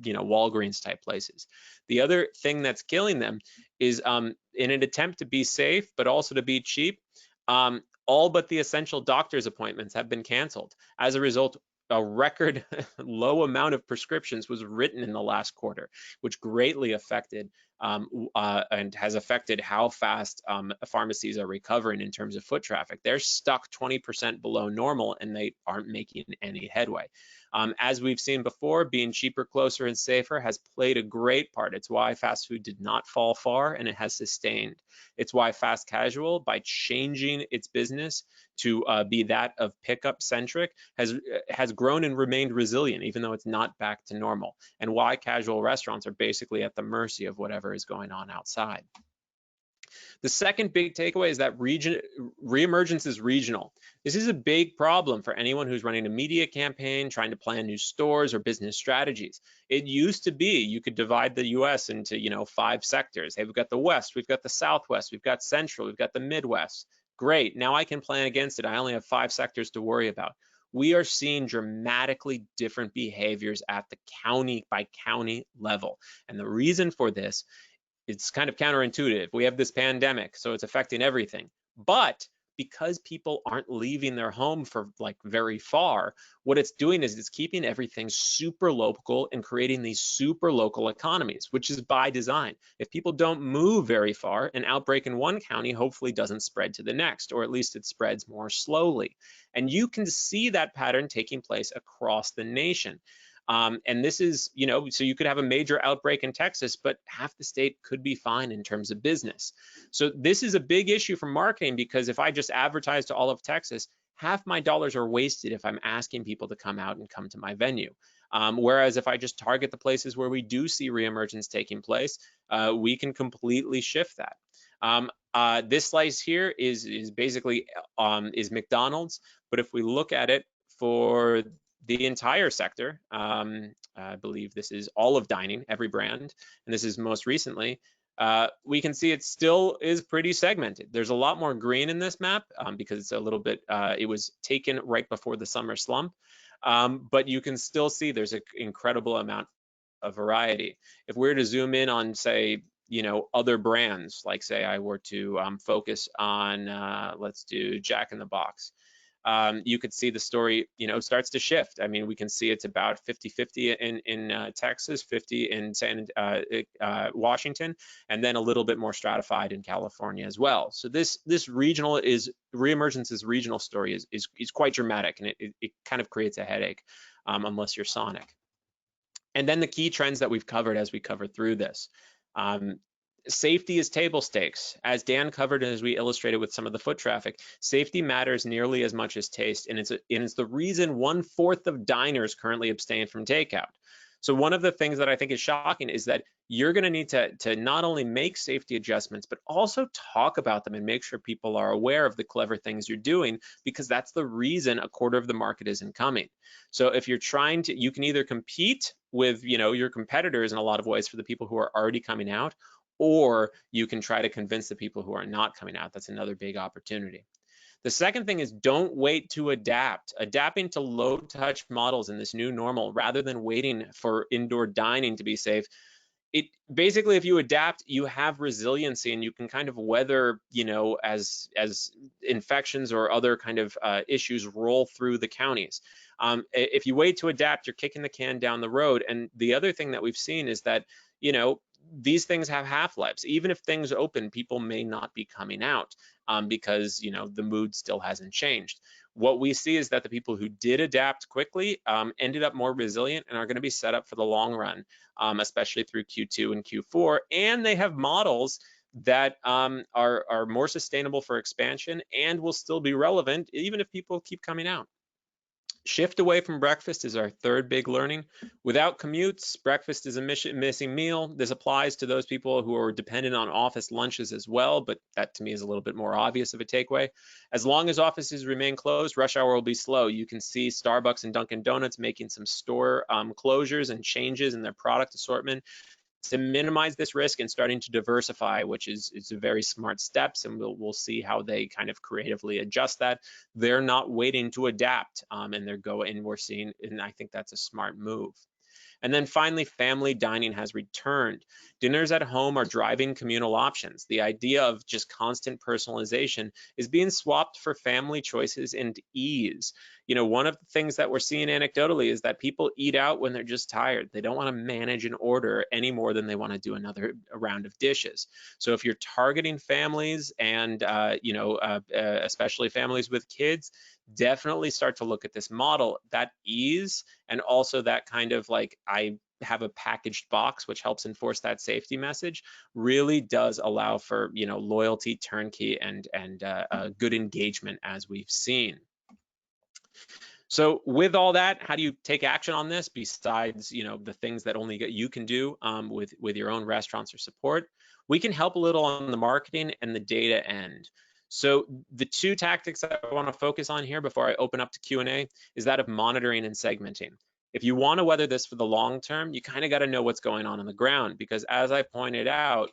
Walgreens type places. The other thing that's killing them is in an attempt to be safe but also to be cheap, all but the essential doctor's appointments have been canceled. As a result, a record low amount of prescriptions was written in the last quarter, which greatly affected and has affected how fast pharmacies are recovering in terms of foot traffic. They're stuck 20% below normal and they aren't making any headway. As we've seen before, being cheaper, closer, and safer has played a great part. It's why fast food did not fall far and it has sustained. It's why fast casual, by changing its business to be that of pickup centric, has grown and remained resilient, even though it's not back to normal, and why casual restaurants are basically at the mercy of whatever is going on outside. The second big takeaway is that reemergence is regional. This is a big problem for anyone who's running a media campaign, trying to plan new stores or business strategies. It used to be you could divide the US into 5 sectors. Hey, we've got the West, we've got the Southwest, we've got Central, we've got the Midwest. Great, now I can plan against it. I only have 5 sectors to worry about. We are seeing dramatically different behaviors at the county by county level. And the reason for this, it's kind of counterintuitive. We have this pandemic, so it's affecting everything. But because people aren't leaving their home for very far, what it's doing is it's keeping everything super local and creating these super local economies, which is by design. If people don't move very far, an outbreak in one county hopefully doesn't spread to the next, or at least it spreads more slowly. And you can see that pattern taking place across the nation. And this is, so you could have a major outbreak in Texas, but half the state could be fine in terms of business. So this is a big issue for marketing, because if I just advertise to all of Texas, half my dollars are wasted if I'm asking people to come out and come to my venue. Whereas if I just target the places where we do see reemergence taking place, we can completely shift that. This slice here is basically is McDonald's, but if we look at it for the entire sector, I believe this is all of dining, every brand, and this is most recently, we can see it still is pretty segmented. There's a lot more green in this map because it's a little bit, it was taken right before the summer slump, but you can still see there's an incredible amount of variety. If we were to zoom in on, say, other brands, like say I were to focus on, let's do Jack in the Box. You could see the story, starts to shift. I mean, we can see it's about 50-50 in Texas, 50 in Washington, and then a little bit more stratified in California as well. So this Reemergence's regional story is quite dramatic, and it kind of creates a headache unless you're Sonic. And then the key trends that we've covered as we covered through this. Safety is table stakes. As Dan covered and as we illustrated with some of the foot traffic, safety matters nearly as much as taste, and it's the reason 1/4 of diners currently abstain from takeout. So one of the things that I think is shocking is that you're going to need to not only make safety adjustments, but also talk about them and make sure people are aware of the clever things you're doing, because that's the reason 1/4 of the market isn't coming. So if you're trying to, you can either compete with your competitors in a lot of ways for the people who are already coming out, or you can try to convince the people who are not coming out. That's another big opportunity. The second thing is don't wait to adapt. Adapting to low touch models in this new normal rather than waiting for indoor dining to be safe. It basically, if you adapt, you have resiliency and you can kind of weather, as infections or other kind of issues roll through the counties. If you wait to adapt, you're kicking the can down the road. And the other thing that we've seen is that, these things have half-lives. Even if things open, people may not be coming out because, the mood still hasn't changed. what we see is that the people who did adapt quickly ended up more resilient and are going to be set up for the long run, especially through Q2 and Q4. And they have models that are more sustainable for expansion and will still be relevant even if people keep coming out. Shift away from breakfast is our third big learning. Without commutes, breakfast is a missing meal. This applies to those people who are dependent on office lunches as well, but that to me is a little bit more obvious of a takeaway. As long as offices remain closed, rush hour will be slow. You can see Starbucks and Dunkin' Donuts making some store closures and changes in their product assortment to minimize this risk and starting to diversify, which is a very smart steps, and we'll see how they kind of creatively adjust that. They're not waiting to adapt, and they're going. We're seeing, and I think that's a smart move. And then finally, family dining has returned. Dinners at home are driving communal options. The idea of just constant personalization is being swapped for family choices and ease. You know, one of the things that we're seeing anecdotally is that people eat out when they're just tired. They don't want to manage an order any more than they want to do another round of dishes. So if you're targeting families and, especially families with kids, definitely start to look at this model. That ease and also that kind of like, I have a packaged box, which helps enforce that safety message, really does allow for, you know, loyalty, turnkey, and good engagement, as we've seen. So with all that, how do you take action on this besides, you know, the things that only you can do with your own restaurants or support? We can help a little on the marketing and the data end. So the two tactics I want to focus on here before I open up to Q&A is that of monitoring and segmenting. If you want to weather this for the long term, you kind of got to know what's going on the ground, because as I pointed out,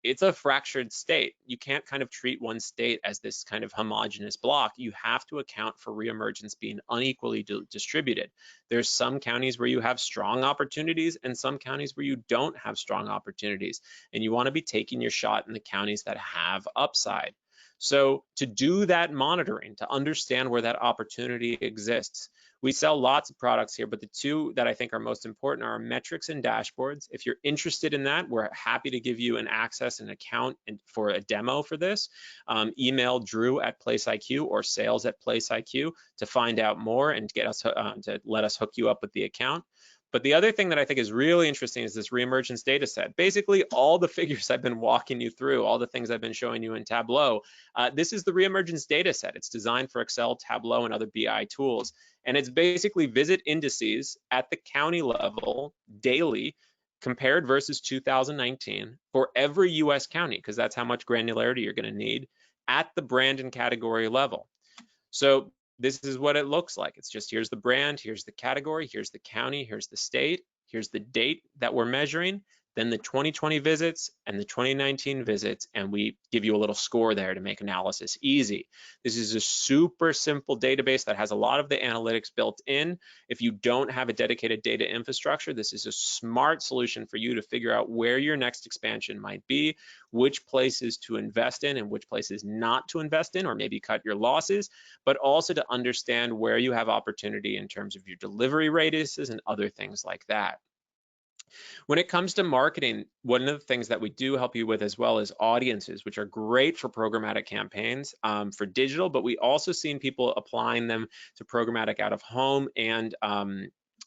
it's a fractured state. You can't kind of treat one state as this kind of homogeneous block. You have to account for reemergence being unequally distributed. There's some counties where you have strong opportunities and some counties where you don't have strong opportunities. And you want to be taking your shot in the counties that have upside. So to do that monitoring, to understand where that opportunity exists, we sell lots of products here, but the two that I think are most important are metrics and dashboards. If you're interested in that, we're happy to give you an access and account for a demo for this. Email Drew at PlaceIQ or sales at PlaceIQ to find out more and get us to let us hook you up with the account. But the other thing that I think is really interesting is this Reemergence data set. Basically, all the figures I've been walking you through, all the things I've been showing you in Tableau, this is the Reemergence data set. It's designed for Excel, Tableau, and other BI tools. And it's basically visit indices at the county level daily, compared versus 2019 for every US county, because that's how much granularity you're going to need at the brand and category level. So this is what it looks like. It's just, here's the brand, here's the category, here's the county, here's the state, here's the date that we're measuring, then the 2020 visits and the 2019 visits, and we give you a little score there to make analysis easy. This is a super simple database that has a lot of the analytics built in. If you don't have a dedicated data infrastructure, this is a smart solution for you to figure out where your next expansion might be, which places to invest in and which places not to invest in, or maybe cut your losses, but also to understand where you have opportunity in terms of your delivery radiuses and other things like that. When it comes to marketing, one of the things that we do help you with as well is audiences, which are great for programmatic campaigns for digital, but we also seen people applying them to programmatic out of home and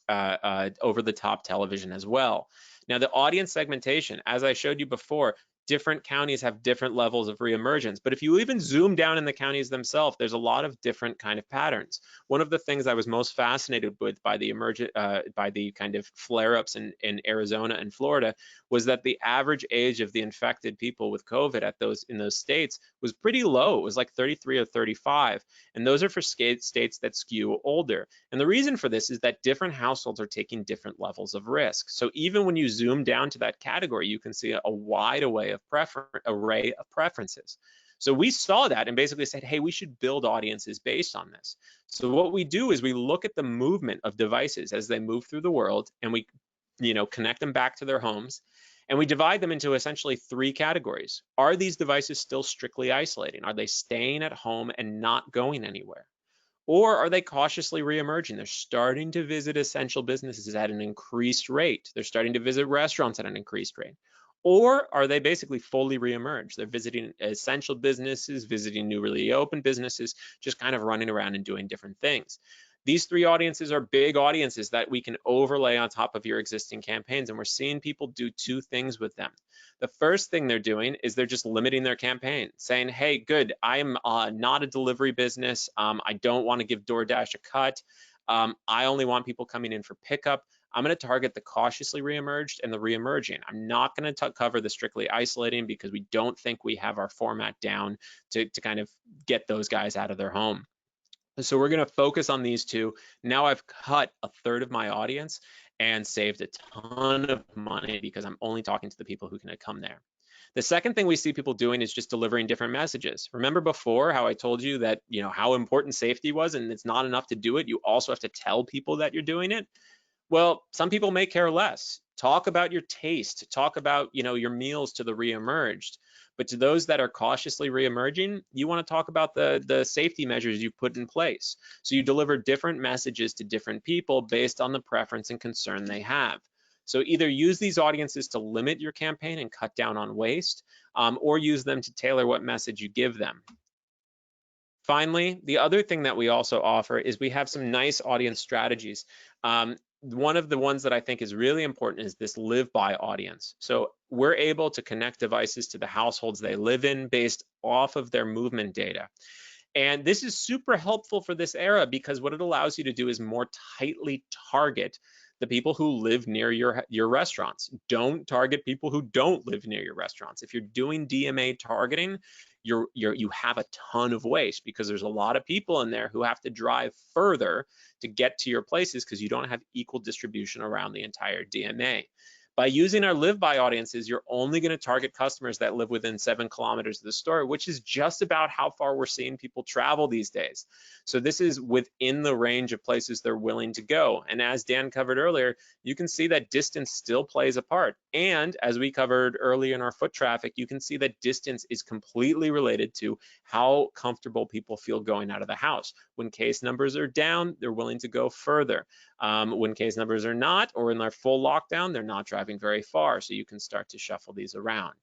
over-the-top television as well. Now, the audience segmentation, as I showed you before, different counties have different levels of reemergence. But if you even zoom down in the counties themselves, there's a lot of different kind of patterns. One of the things I was most fascinated with by the kind of flare-ups in Arizona and Florida was that the average age of the infected people with COVID in those states was pretty low. It was like 33 or 35. And those are for states that skew older. And the reason for this is that different households are taking different levels of risk. So even when you zoom down to that category, you can see a wide array of preferences. So we saw that and basically said, hey, we should build audiences based on this. So what we do is we look at the movement of devices as they move through the world, and we connect them back to their homes, and we divide them into essentially three categories. Are these devices still strictly isolating? Are they staying at home and not going anywhere? Or are they cautiously reemerging? They're starting to visit essential businesses at an increased rate. They're starting to visit restaurants at an increased rate. Or are they basically fully re-emerged? They're visiting essential businesses, visiting newly open businesses, just kind of running around and doing different things. These three audiences are big audiences that we can overlay on top of your existing campaigns, and we're seeing people do two things with them. The first thing they're doing is they're just limiting their campaign, saying, hey, good, I'm not a delivery business. I don't want to give DoorDash a cut. I only want people coming in for pickup. I'm going to target the cautiously re-emerged and the re-emerging. I'm not going to cover the strictly isolating because we don't think we have our format down to kind of get those guys out of their home. So we're going to focus on these two. Now I've cut a third of my audience and saved a ton of money because I'm only talking to the people who can come there. The second thing we see people doing is just delivering different messages. Remember before how I told you that, how important safety was, and it's not enough to do it. You also have to tell people that you're doing it. Well, some people may care less. Talk about your taste, talk about, your meals to the re-emerged. But to those that are cautiously re-emerging, you want to talk about the safety measures you've put in place. So you deliver different messages to different people based on the preference and concern they have. So either use these audiences to limit your campaign and cut down on waste, or use them to tailor what message you give them. Finally, the other thing that we also offer is we have some nice audience strategies. One of the ones that I think is really important is this live by audience. So we're able to connect devices to the households they live in based off of their movement data. And this is super helpful for this era because what it allows you to do is more tightly target the people who live near your restaurants. Don't target people who don't live near your restaurants. If you're doing DMA targeting, you have a ton of waste because there's a lot of people in there who have to drive further to get to your places because you don't have equal distribution around the entire DMA. By using our live by audiences, you're only going to target customers that live within 7 kilometers of the store, which is just about how far we're seeing people travel these days. So this is within the range of places they're willing to go. And as Dan covered earlier, you can see that distance still plays a part. And as we covered earlier in our foot traffic, you can see that distance is completely related to how comfortable people feel going out of the house. When case numbers are down, they're willing to go further. When case numbers are not, or in their full lockdown, they're not driving very far, so you can start to shuffle these around.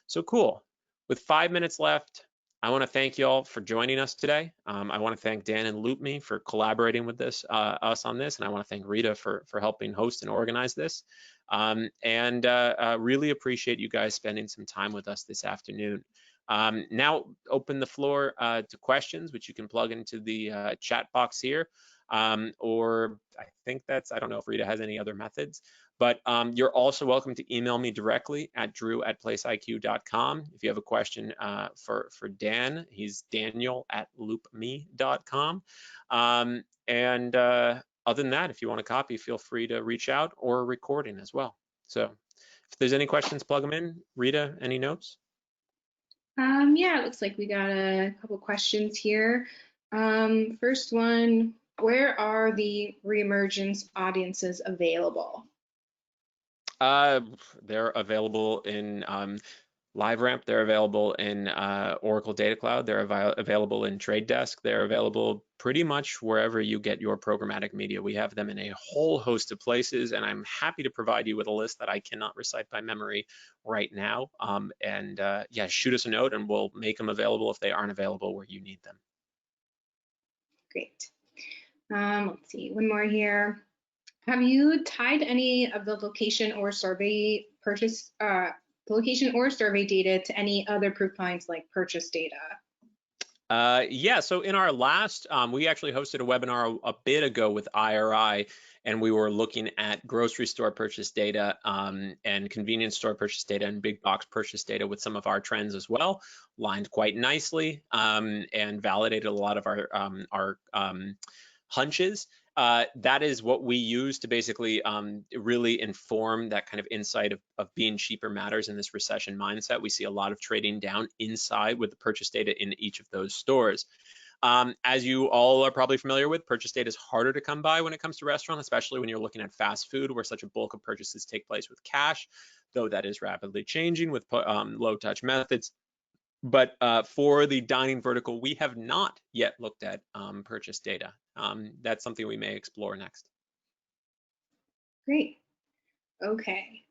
So cool. With 5 minutes left, I want to thank you all for joining us today. I want to thank Dan and LoopMe for collaborating with us on this, and I want to thank Rita for helping host and organize this. Really appreciate you guys spending some time with us this afternoon. Now open the floor to questions, which you can plug into the chat box here. Or I think I don't know if Rita has any other methods, but you're also welcome to email me directly at drew@placeiq.com. If you have a question for Dan, he's daniel@loopme.com. Other than that, if you want a copy, feel free to reach out or a recording as well. So if there's any questions, plug them in. Rita, any notes? Yeah, it looks like we got a couple questions here. First one, where are the Reemergence audiences available? They're available in LiveRamp. They're available in Oracle Data Cloud. They're available in Trade Desk. They're available pretty much wherever you get your programmatic media. We have them in a whole host of places, and I'm happy to provide you with a list that I cannot recite by memory right now. Yeah, shoot us a note and we'll make them available if they aren't available where you need them. Great. Let's see, one more here. Have you tied any of the location or survey data to any other proof points like purchase data? Yeah, so in our last, we actually hosted a webinar a bit ago with IRI, and we were looking at grocery store purchase data and convenience store purchase data and big box purchase data with some of our trends as well, lined quite nicely and validated a lot of our hunches. That is what we use to basically really inform that kind of insight of being cheaper matters in this recession mindset. We see a lot of trading down inside with the purchase data in each of those stores. As you all are probably familiar with, purchase data is harder to come by when it comes to restaurant, especially when you're looking at fast food where such a bulk of purchases take place with cash, though that is rapidly changing with low touch methods. But for the dining vertical, we have not yet looked at purchase data. That's something we may explore next. Great. Okay.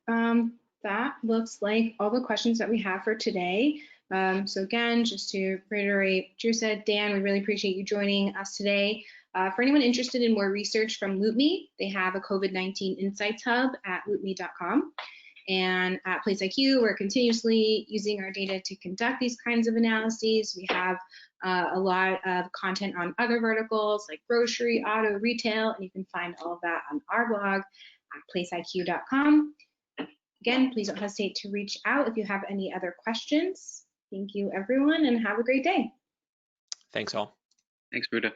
that looks like all the questions that we have for today. So again, just to reiterate, Drew said, Dan, we really appreciate you joining us today. For anyone interested in more research from LoopMe, they have a COVID-19 Insights Hub at loopme.com. And at Place IQ, we're continuously using our data to conduct these kinds of analyses. We have a lot of content on other verticals like grocery, auto, retail, and you can find all of that on our blog at placeiq.com. Again, please don't hesitate to reach out if you have any other questions. Thank you, everyone, and have a great day. Thanks all. Thanks, Buddha.